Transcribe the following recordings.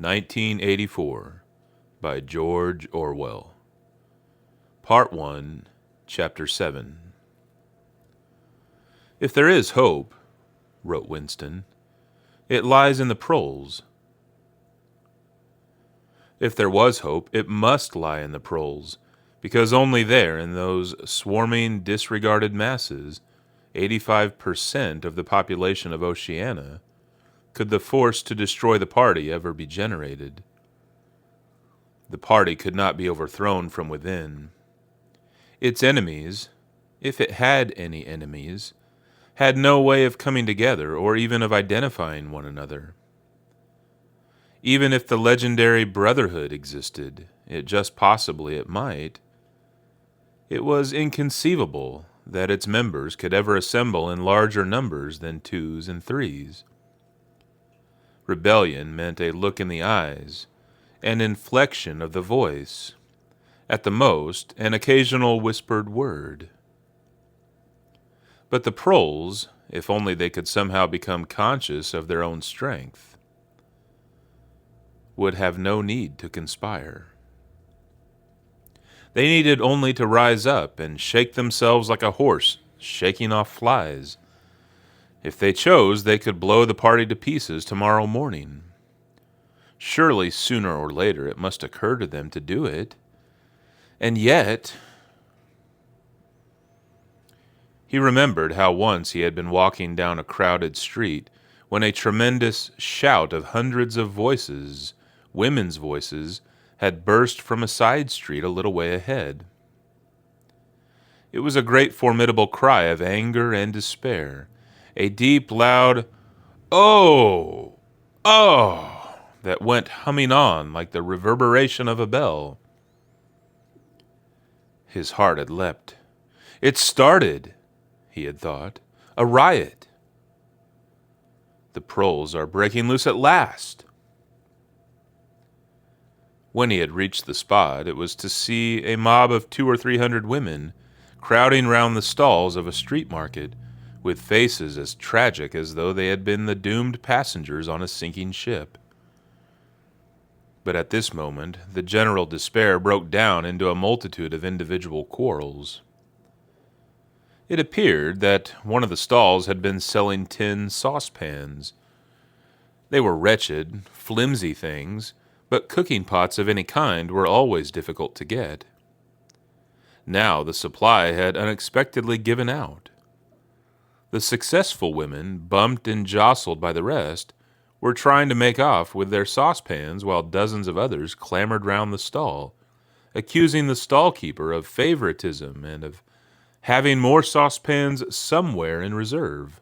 1984 by George Orwell. Part 1, Chapter 7. "If there is hope," wrote Winston, "it lies in the Proles. If there was hope, it must lie in the Proles, because only there, in those swarming, disregarded masses, 85% of the population of Oceania, could the force to destroy the party ever be generated. The party could not be overthrown from within. Its enemies, if it had any enemies, had no way of coming together or even of identifying one another. Even if the legendary Brotherhood existed, it might. It was inconceivable that its members could ever assemble in larger numbers than 2s and 3s. Rebellion meant a look in the eyes, an inflection of the voice, at the most, an occasional whispered word. But the Proles, if only they could somehow become conscious of their own strength, would have no need to conspire. They needed only to rise up and shake themselves like a horse shaking off flies. If they chose, they could blow the party to pieces tomorrow morning. Surely, sooner or later, it must occur to them to do it. And yet, he remembered how once he had been walking down a crowded street when a tremendous shout of hundreds of voices, women's voices, had burst from a side street a little way ahead. It was a great formidable cry of anger and despair, a deep, loud, "Oh! Oh!" that went humming on like the reverberation of a bell. His heart had leapt. It started, he had thought, a riot. The Proles are breaking loose at last. When he had reached the spot, it was to see a mob of 200 or 300 women crowding round the stalls of a street market, with faces as tragic as though they had been the doomed passengers on a sinking ship. But at this moment, the general despair broke down into a multitude of individual quarrels. It appeared that one of the stalls had been selling tin saucepans. They were wretched, flimsy things, but cooking pots of any kind were always difficult to get. Now the supply had unexpectedly given out. The successful women, bumped and jostled by the rest, were trying to make off with their saucepans while dozens of others clamored round the stall, accusing the stall-keeper of favoritism and of having more saucepans somewhere in reserve.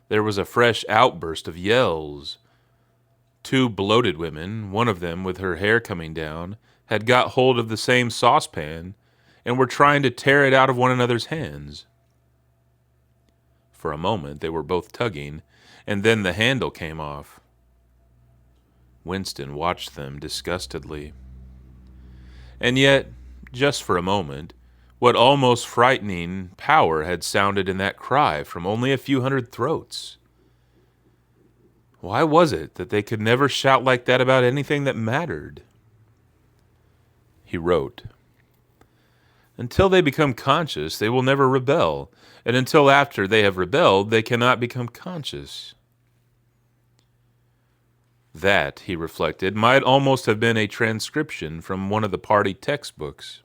There was a fresh outburst of yells. 2 bloated women, one of them with her hair coming down, had got hold of the same saucepan and were trying to tear it out of one another's hands. For a moment they were both tugging, and then the handle came off. Winston watched them disgustedly. And yet, just for a moment, what almost frightening power had sounded in that cry from only a few hundred throats. Why was it that they could never shout like that about anything that mattered? He wrote, "Until they become conscious, they will never rebel, and until after they have rebelled, they cannot become conscious." That, he reflected, might almost have been a transcription from one of the party textbooks.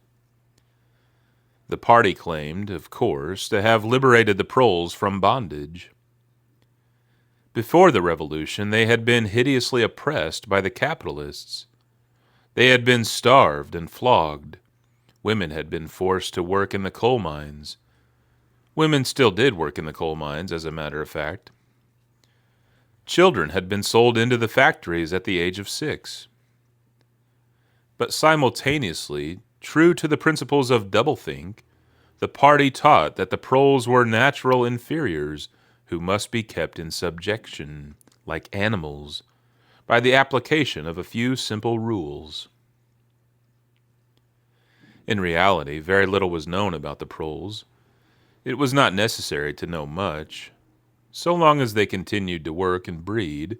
The party claimed, of course, to have liberated the Proles from bondage. Before the revolution, they had been hideously oppressed by the capitalists. They had been starved and flogged. Women had been forced to work in the coal mines. Women still did work in the coal mines, as a matter of fact. Children had been sold into the factories at the age of 6. But simultaneously, true to the principles of doublethink, the party taught that the Proles were natural inferiors who must be kept in subjection, like animals, by the application of a few simple rules. In reality, very little was known about the Proles. It was not necessary to know much. So long as they continued to work and breed,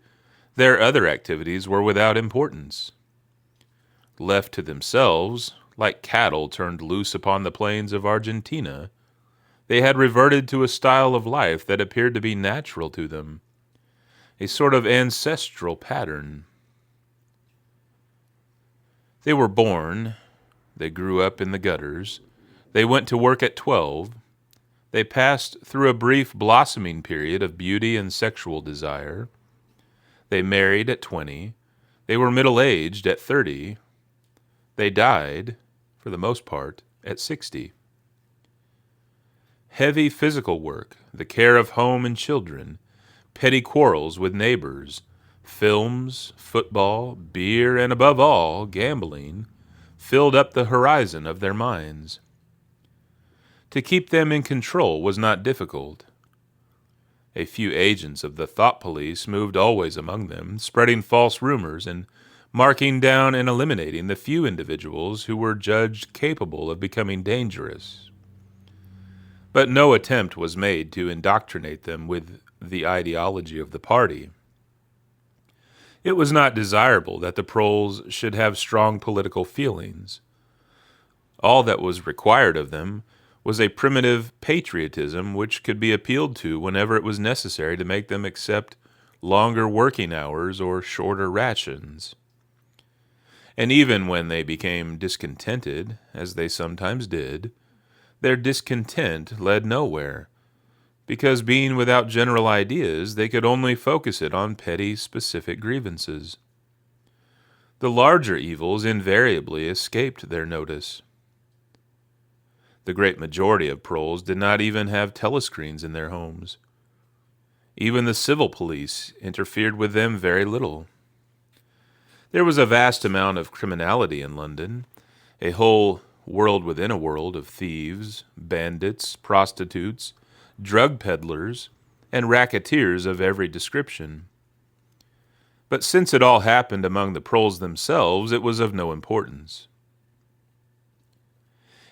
Their other activities were without importance. Left to themselves, like cattle turned loose upon the plains of Argentina, they had reverted to a style of life that appeared to be natural to them, a sort of ancestral pattern. They were born, they grew up in the gutters, they went to work at 12, they passed through a brief blossoming period of beauty and sexual desire, they married at 20, they were middle-aged at 30, they died, for the most part, at 60. Heavy physical work, the care of home and children, petty quarrels with neighbors, films, football, beer, and above all, gambling, filled up the horizon of their minds. To keep them in control was not difficult. A few agents of the thought police moved always among them, spreading false rumors and marking down and eliminating the few individuals who were judged capable of becoming dangerous. But no attempt was made to indoctrinate them with the ideology of the party. It was not desirable that the Proles should have strong political feelings. All that was required of them was a primitive patriotism which could be appealed to whenever it was necessary to make them accept longer working hours or shorter rations. And even when they became discontented, as they sometimes did, their discontent led nowhere, because being without general ideas, they could only focus it on petty, specific grievances. The larger evils invariably escaped their notice. The great majority of Proles did not even have telescreens in their homes. Even the civil police interfered with them very little. There was a vast amount of criminality in London, a whole world within a world of thieves, bandits, prostitutes, drug peddlers, and racketeers of every description. But since it all happened among the Proles themselves, it was of no importance.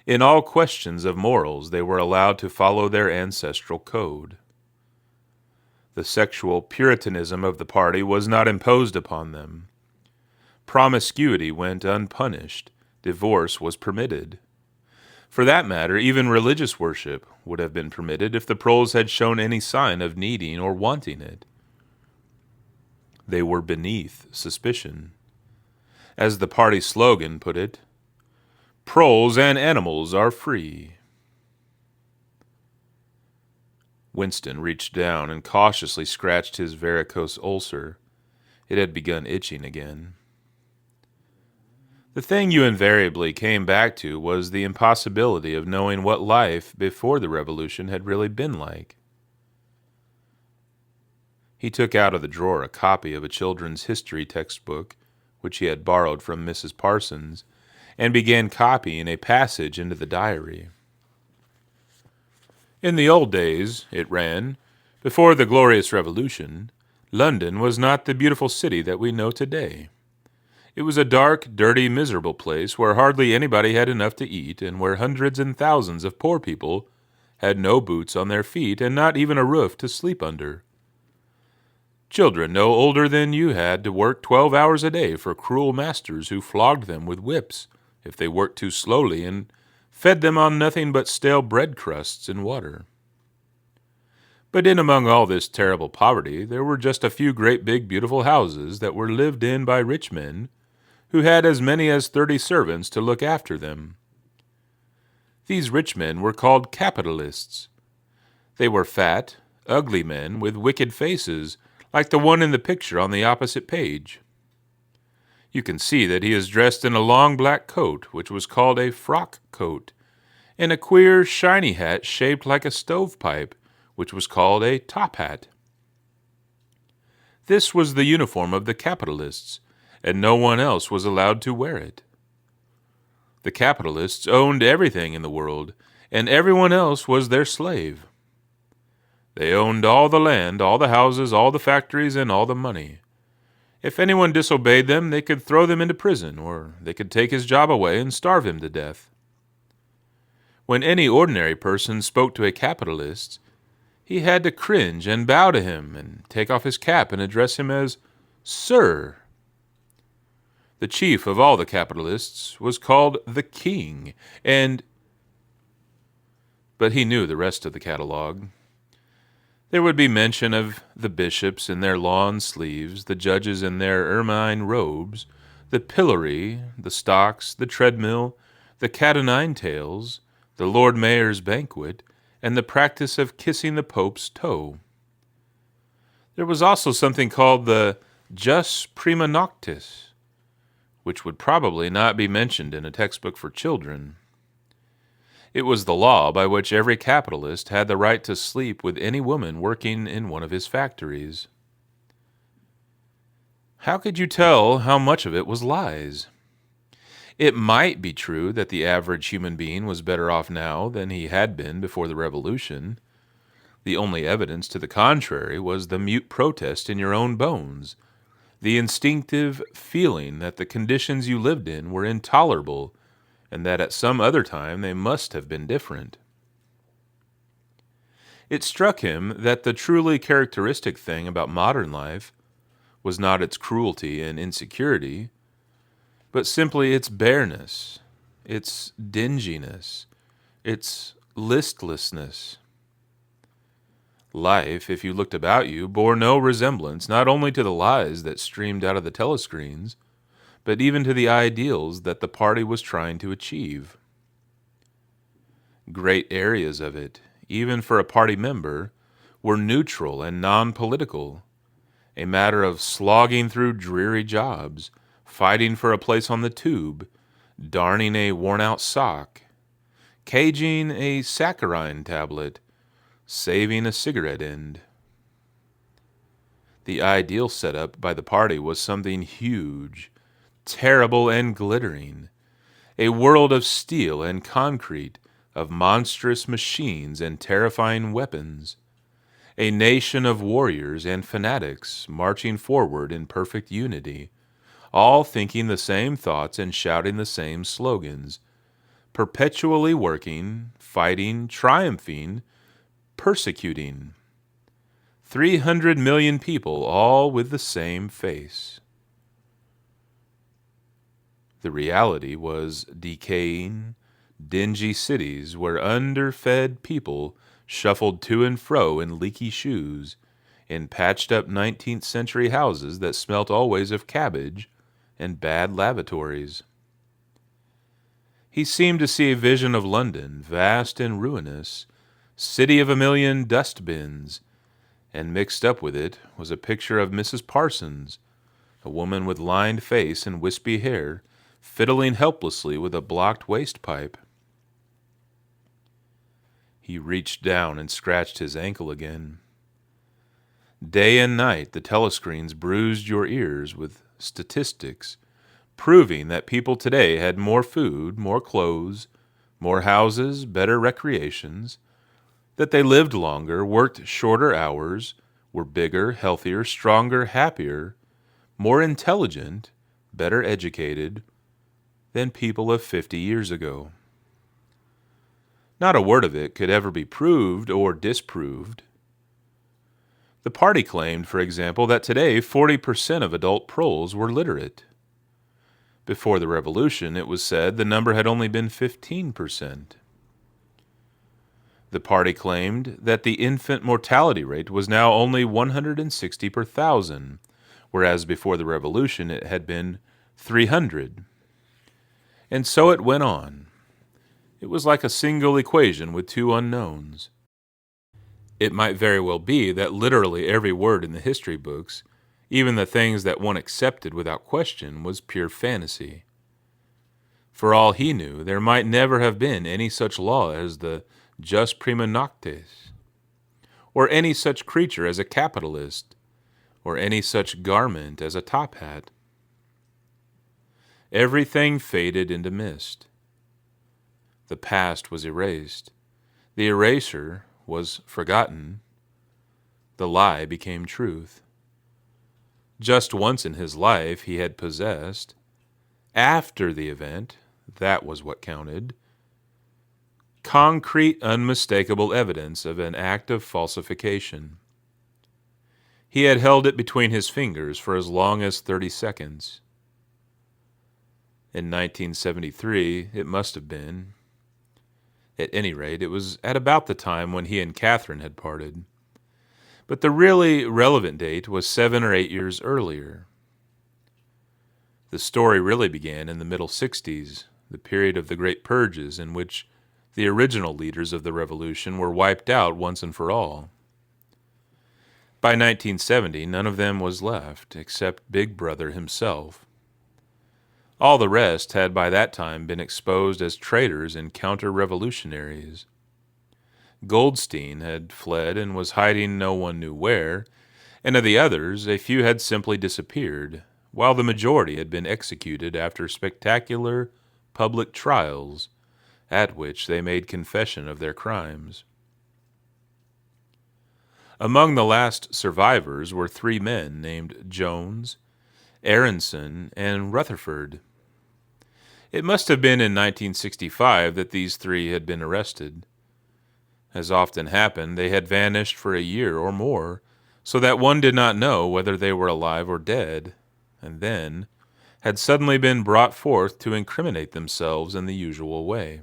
In all questions of morals, they were allowed to follow their ancestral code. The sexual puritanism of the party was not imposed upon them. Promiscuity went unpunished. Divorce was permitted. For that matter, even religious worship would have been permitted if the Proles had shown any sign of needing or wanting it. They were beneath suspicion. As the party slogan put it, "Proles and animals are free." Winston reached down and cautiously scratched his varicose ulcer. It had begun itching again. The thing you invariably came back to was the impossibility of knowing what life before the revolution had really been like. He took out of the drawer a copy of a children's history textbook, which he had borrowed from Mrs. Parsons, and began copying a passage into the diary. In the old days, it ran, before the glorious revolution, London was not the beautiful city that we know today. It was a dark, dirty, miserable place where hardly anybody had enough to eat and where hundreds and thousands of poor people had no boots on their feet and not even a roof to sleep under. Children no older than you had to work 12 hours a day for cruel masters who flogged them with whips if they worked too slowly and fed them on nothing but stale bread crusts and water. But in among all this terrible poverty, there were just a few great big beautiful houses that were lived in by rich men who had as many as 30 servants to look after them. These rich men were called capitalists. They were fat, ugly men with wicked faces, like the one in the picture on the opposite page. You can see that he is dressed in a long black coat, which was called a frock coat, and a queer, shiny hat shaped like a stovepipe, which was called a top hat. This was the uniform of the capitalists, and no one else was allowed to wear it. The capitalists owned everything in the world, and everyone else was their slave. They owned all the land, all the houses, all the factories, and all the money. If anyone disobeyed them, they could throw them into prison, or they could take his job away and starve him to death. When any ordinary person spoke to a capitalist, he had to cringe and bow to him and take off his cap and address him as Sir. The chief of all the capitalists was called the King, but he knew the rest of the catalog. There would be mention of the bishops in their lawn sleeves, the judges in their ermine robes, the pillory, the stocks, the treadmill, the cat-o'-nine-tails, the Lord Mayor's banquet, and the practice of kissing the Pope's toe. There was also something called the jus prima noctis, which would probably not be mentioned in a textbook for children. It was the law by which every capitalist had the right to sleep with any woman working in one of his factories. How could you tell how much of it was lies? It might be true that the average human being was better off now than he had been before the Revolution. The only evidence to the contrary was the mute protest in your own bones, the instinctive feeling that the conditions you lived in were intolerable and that at some other time they must have been different. It struck him that the truly characteristic thing about modern life was not its cruelty and insecurity, but simply its bareness, its dinginess, its listlessness. Life, if you looked about you, bore no resemblance not only to the lies that streamed out of the telescreens, but even to the ideals that the party was trying to achieve. Great areas of it, even for a party member, were neutral and non-political, a matter of slogging through dreary jobs, fighting for a place on the tube, darning a worn-out sock, caging a saccharine tablet, saving a cigarette end. The ideal set up by the party was something huge, terrible and glittering, a world of steel and concrete, of monstrous machines and terrifying weapons, a nation of warriors and fanatics marching forward in perfect unity, all thinking the same thoughts and shouting the same slogans, perpetually working, fighting, triumphing, persecuting. 300 million people, all with the same face. The reality was decaying, dingy cities where underfed people shuffled to and fro in leaky shoes, in patched-up 19th century houses that smelt always of cabbage and bad lavatories. He seemed to see a vision of London, vast and ruinous, city of a million dust-bins, and mixed up with it was a picture of Mrs. Parsons, a woman with lined face and wispy hair, fiddling helplessly with a blocked waste pipe. He reached down and scratched his ankle again. Day and night the telescreens bruised your ears with statistics, proving that people today had more food, more clothes, more houses, better recreations, that they lived longer, worked shorter hours, were bigger, healthier, stronger, happier, more intelligent, better educated than people of 50 years ago. Not a word of it could ever be proved or disproved. The party claimed, for example, that today 40% of adult proles were literate. Before the Revolution, it was said the number had only been 15%. The party claimed that the infant mortality rate was now only 160 per thousand, whereas before the Revolution it had been 300. And so it went on. It was like a single equation with two unknowns. It might very well be that literally every word in the history books, even the things that one accepted without question, was pure fantasy. For all he knew, there might never have been any such law as the jus prima noctis, or any such creature as a capitalist, or any such garment as a top hat. Everything faded into mist. The past was erased. The eraser was forgotten. The lie became truth. Just once in his life he had possessed. After the event, that was what counted. Concrete, unmistakable evidence of an act of falsification. He had held it between his fingers for as long as 30 seconds. In 1973, it must have been. At any rate, it was at about the time when he and Catherine had parted. But the really relevant date was 7 or 8 years earlier. The story really began in the middle 60s, the period of the Great Purges in which the original leaders of the revolution were wiped out once and for all. By 1970, none of them was left, except Big Brother himself. All the rest had by that time been exposed as traitors and counter-revolutionaries. Goldstein had fled and was hiding no one knew where, and of the others, a few had simply disappeared, while the majority had been executed after spectacular public trials, at which they made confession of their crimes. Among the last survivors were 3 men named Jones, Aaronson, and Rutherford. It must have been in 1965 that these 3 had been arrested. As often happened, they had vanished for a year or more, so that one did not know whether they were alive or dead, and then had suddenly been brought forth to incriminate themselves in the usual way.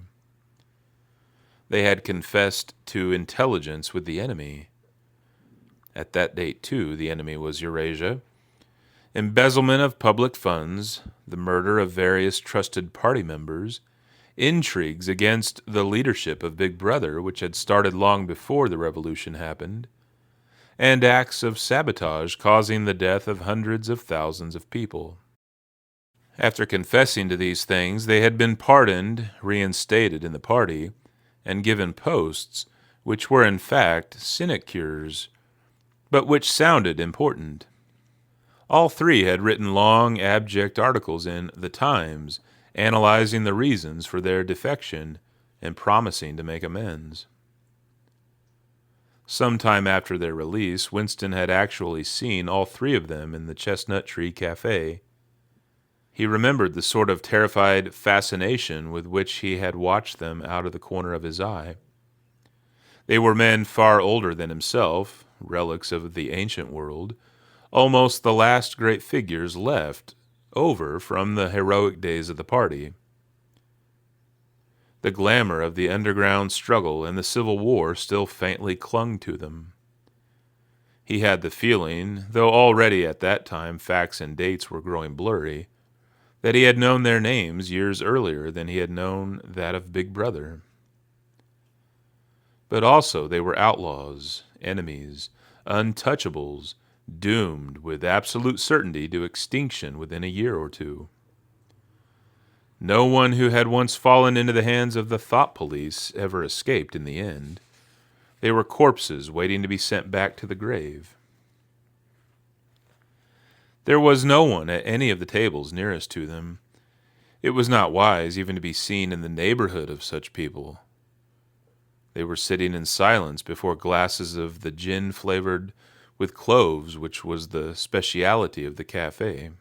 They had confessed to intelligence with the enemy. At that date, too, the enemy was Eurasia. Embezzlement of public funds, the murder of various trusted party members, intrigues against the leadership of Big Brother, which had started long before the revolution happened, and acts of sabotage causing the death of hundreds of thousands of people. After confessing to these things, they had been pardoned, reinstated in the party, and given posts, which were in fact sinecures, but which sounded important. All 3 had written long, abject articles in The Times, analyzing the reasons for their defection and promising to make amends. Some time after their release, Winston had actually seen all 3 of them in the Chestnut Tree Café. He remembered the sort of terrified fascination with which he had watched them out of the corner of his eye. They were men far older than himself, relics of the ancient world, almost the last great figures left over from the heroic days of the party. The glamour of the underground struggle and the Civil War still faintly clung to them. He had the feeling, though already at that time facts and dates were growing blurry, that he had known their names years earlier than he had known that of Big Brother. But also they were outlaws, enemies, untouchables, doomed with absolute certainty to extinction within a year or 2. No one who had once fallen into the hands of the thought police ever escaped in the end. They were corpses waiting to be sent back to the grave. There was no one at any of the tables nearest to them. It was not wise even to be seen in the neighborhood of such people. They were sitting in silence before glasses of the gin flavored with cloves, which was the speciality of the café.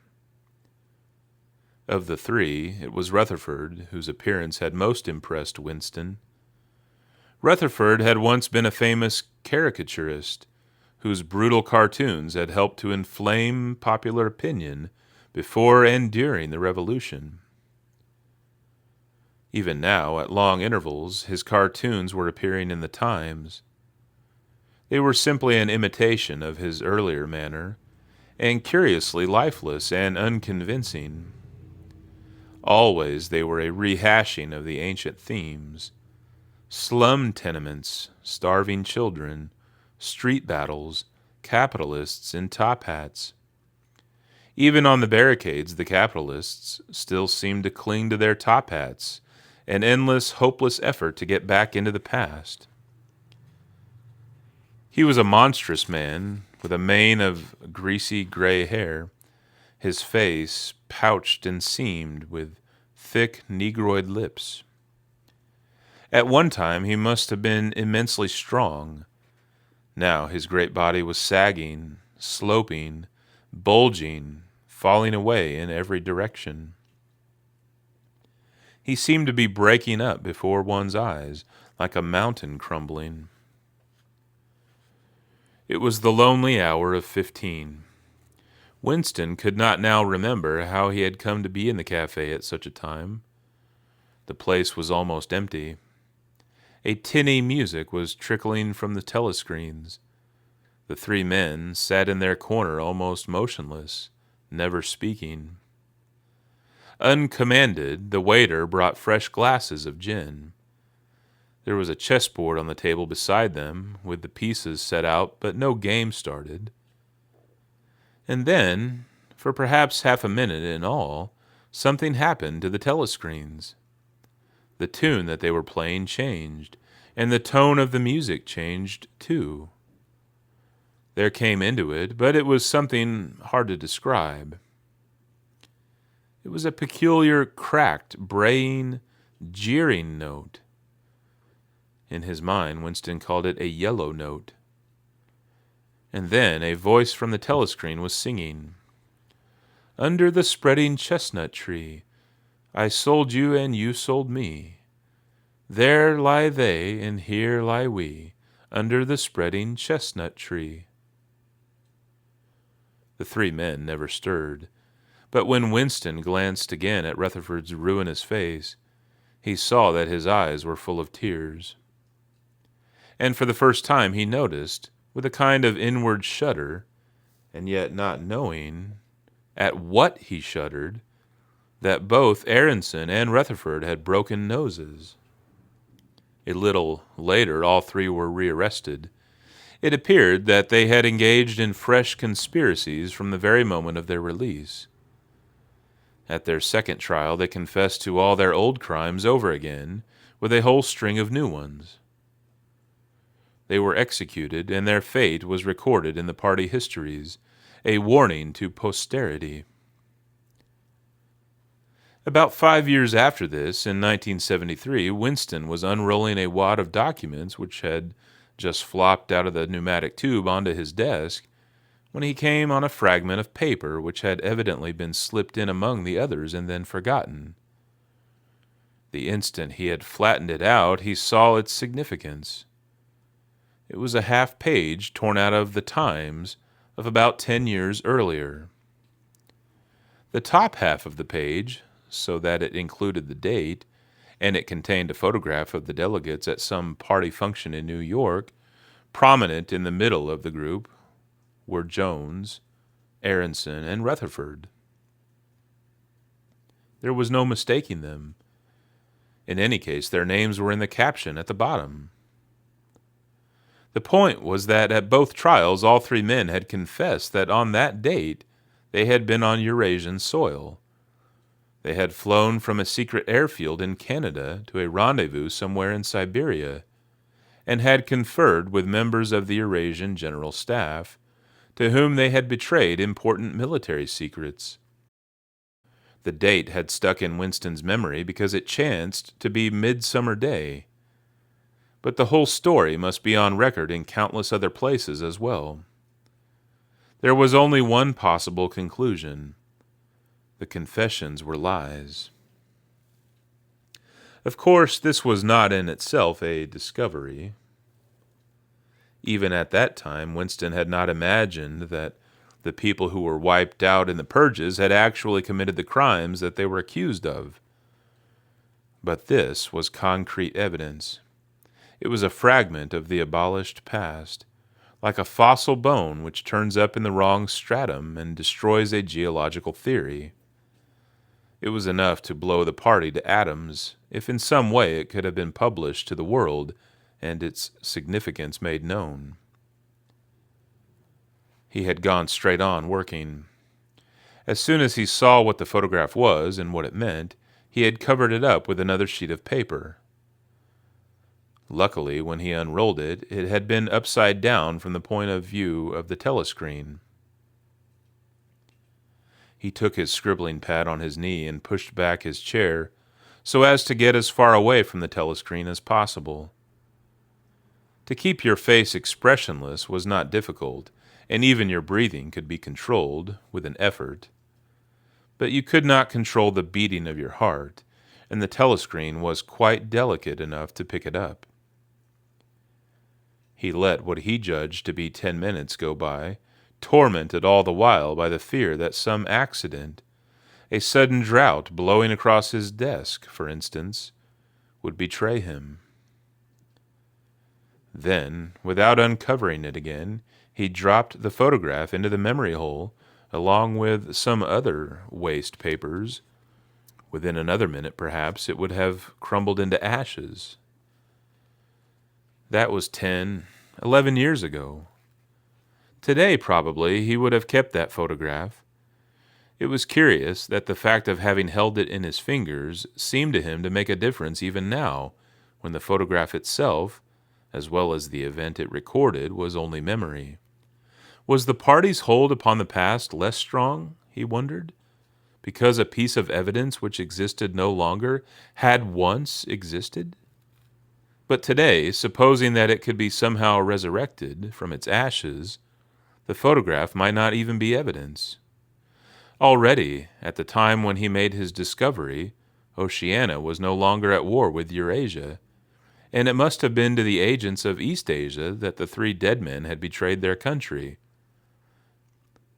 Of the 3, it was Rutherford whose appearance had most impressed Winston. Rutherford had once been a famous caricaturist, whose brutal cartoons had helped to inflame popular opinion before and during the Revolution. Even now, at long intervals, his cartoons were appearing in the Times. They were simply an imitation of his earlier manner, and curiously lifeless and unconvincing. Always they were a rehashing of the ancient themes: slum tenements, starving children, street battles, capitalists in top hats. Even on the barricades, the capitalists still seemed to cling to their top hats, an endless, hopeless effort to get back into the past. He was a monstrous man, with a mane of greasy gray hair, his face pouched and seamed with thick negroid lips. At one time he must have been immensely strong. Now his great body was sagging, sloping, bulging, falling away in every direction. He seemed to be breaking up before one's eyes, like a mountain crumbling. It was the lonely hour of 15. Winston could not now remember how he had come to be in the cafe at such a time. The place was almost empty. A tinny music was trickling from the telescreens. The three men sat in their corner almost motionless, never speaking. Uncommanded, the waiter brought fresh glasses of gin. There was a chessboard on the table beside them, with the pieces set out, but no game started. And then, for perhaps half a minute in all, something happened to the telescreens. The tune that they were playing changed, and the tone of the music changed too. There came into it, but it was something hard to describe. It was a peculiar, cracked, braying, jeering note. In his mind, Winston called it a yellow note. And then a voice from the telescreen was singing, "Under the spreading chestnut tree, I sold you and you sold me. There lie they and here lie we, under the spreading chestnut tree." The three men never stirred, but when Winston glanced again at Rutherford's ruinous face, he saw that his eyes were full of tears. And for the first time he noticed, with a kind of inward shudder, and yet not knowing at what he shuddered, that both Aaronson and Rutherford had broken noses. A little later all three were rearrested. It appeared that they had engaged in fresh conspiracies from the very moment of their release. At their second trial they confessed to all their old crimes over again, with a whole string of new ones. They were executed, and their fate was recorded in the party histories, a warning to posterity. About 5 years after this, in 1973, Winston was unrolling a wad of documents which had just flopped out of the pneumatic tube onto his desk, when he came on a fragment of paper which had evidently been slipped in among the others and then forgotten. The instant he had flattened it out, he saw its significance. It was a half-page torn out of the Times of about 10 years earlier. The top half of the page, so that it included the date, and it contained a photograph of the delegates at some party function in New York, prominent in the middle of the group were Jones, Aaronson, and Rutherford. There was no mistaking them. In any case, their names were in the caption at the bottom. The point was that at both trials all three men had confessed that on that date they had been on Eurasian soil. They had flown from a secret airfield in Canada to a rendezvous somewhere in Siberia, and had conferred with members of the Eurasian General Staff, to whom they had betrayed important military secrets. The date had stuck in Winston's memory because it chanced to be Midsummer Day. But the whole story must be on record in countless other places as well. There was only one possible conclusion. The confessions were lies. Of course, this was not in itself a discovery. Even at that time, Winston had not imagined that the people who were wiped out in the Purges had actually committed the crimes that they were accused of. But this was concrete evidence. It was a fragment of the abolished past, like a fossil bone which turns up in the wrong stratum and destroys a geological theory. It was enough to blow the party to atoms, if in some way it could have been published to the world and its significance made known. He had gone straight on working. As soon as he saw what the photograph was and what it meant, he had covered it up with another sheet of paper. Luckily, when he unrolled it, it had been upside down from the point of view of the telescreen. He took his scribbling pad on his knee and pushed back his chair so as to get as far away from the telescreen as possible. To keep your face expressionless was not difficult, and even your breathing could be controlled with an effort. But you could not control the beating of your heart, and the telescreen was quite delicate enough to pick it up. He let what he judged to be 10 minutes go by, tormented all the while by the fear that some accident, a sudden draught blowing across his desk, for instance, would betray him. Then, without uncovering it again, he dropped the photograph into the memory hole, along with some other waste papers. Within another minute, perhaps, it would have crumbled into ashes. That was 10, 11 years ago. Today, probably, he would have kept that photograph. It was curious that the fact of having held it in his fingers seemed to him to make a difference even now, when the photograph itself, as well as the event it recorded, was only memory. Was the party's hold upon the past less strong, he wondered, because a piece of evidence which existed no longer had once existed? But today, supposing that it could be somehow resurrected from its ashes, the photograph might not even be evidence. Already, at the time when he made his discovery, Oceania was no longer at war with Eurasia, and it must have been to the agents of East Asia that the 3 dead men had betrayed their country.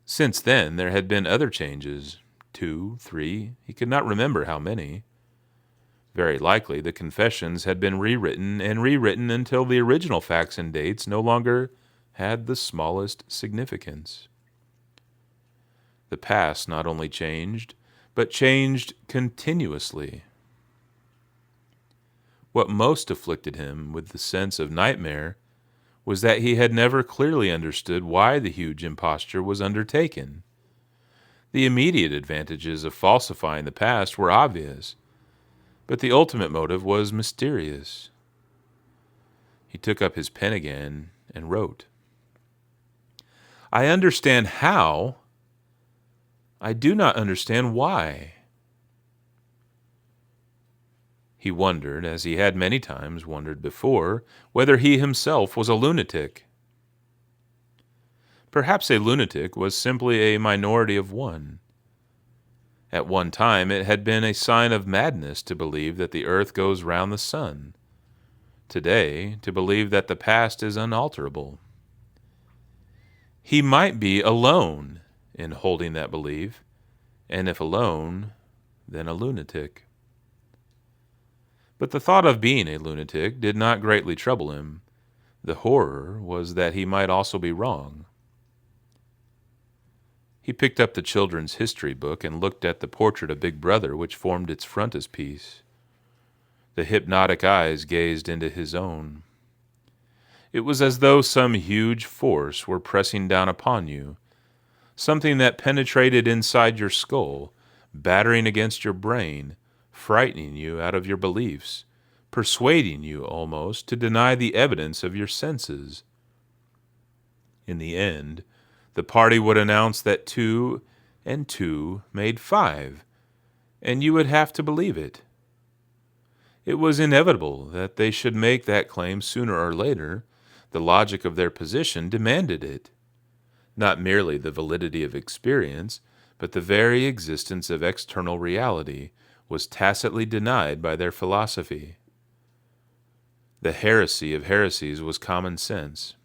Since then, there had been other changes, 2, 3, he could not remember how many. Very likely the confessions had been rewritten and rewritten until the original facts and dates no longer had the smallest significance. The past not only changed, but changed continuously. What most afflicted him with the sense of nightmare was that he had never clearly understood why the huge imposture was undertaken. The immediate advantages of falsifying the past were obvious, but the ultimate motive was mysterious. He took up his pen again and wrote, "I understand how. I do not understand why." He wondered, as he had many times wondered before, whether he himself was a lunatic. Perhaps a lunatic was simply a minority of one. At one time it had been a sign of madness to believe that the earth goes round the sun. Today, to believe that the past is unalterable. He might be alone in holding that belief, and if alone, then a lunatic. But the thought of being a lunatic did not greatly trouble him. The horror was that he might also be wrong. He picked up the children's history book and looked at the portrait of Big Brother which formed its frontispiece. The hypnotic eyes gazed into his own. It was as though some huge force were pressing down upon you, something that penetrated inside your skull, battering against your brain, frightening you out of your beliefs, persuading you almost to deny the evidence of your senses. In the end, the party would announce that 2 and 2 made 5, and you would have to believe it. It was inevitable that they should make that claim sooner or later. The logic of their position demanded it. Not merely the validity of experience, but the very existence of external reality was tacitly denied by their philosophy. The heresy of heresies was common sense.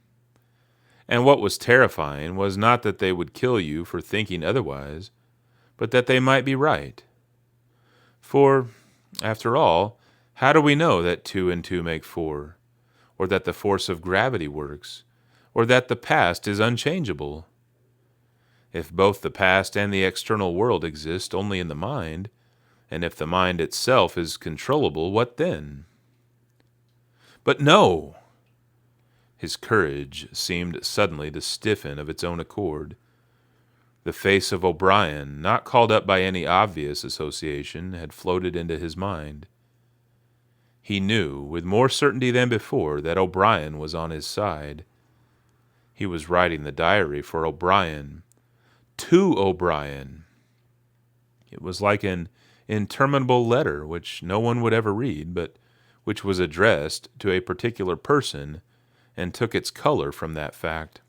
And what was terrifying was not that they would kill you for thinking otherwise, but that they might be right. For, after all, how do we know that 2 and 2 make 4, or that the force of gravity works, or that the past is unchangeable? If both the past and the external world exist only in the mind, and if the mind itself is controllable, what then? But no! His courage seemed suddenly to stiffen of its own accord. The face of O'Brien, not called up by any obvious association, had floated into his mind. He knew, with more certainty than before, that O'Brien was on his side. He was writing the diary for O'Brien. To O'Brien. It was like an interminable letter which no one would ever read, but which was addressed to a particular person and took its color from that fact.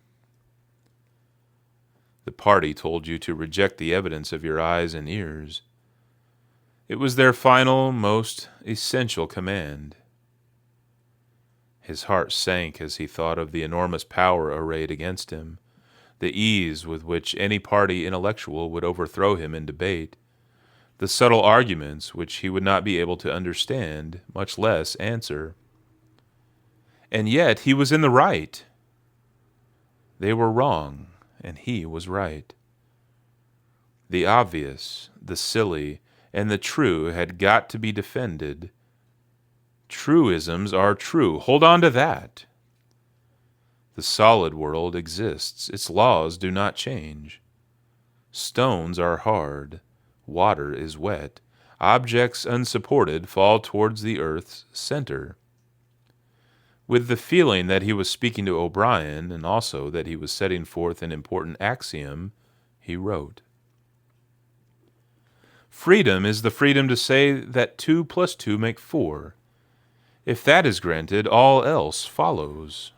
The party told you to reject the evidence of your eyes and ears. It was their final, most essential command. His heart sank as he thought of the enormous power arrayed against him, the ease with which any party intellectual would overthrow him in debate, the subtle arguments which he would not be able to understand, much less answer. And yet he was in the right. They were wrong, and he was right. The obvious, the silly, and the true had got to be defended. Truisms are true. Hold on to that. The solid world exists. Its laws do not change. Stones are hard. Water is wet. Objects unsupported fall towards the earth's center. With the feeling that he was speaking to O'Brien, and also that he was setting forth an important axiom, he wrote, "Freedom is the freedom to say that 2 + 2 make 4. If that is granted, all else follows."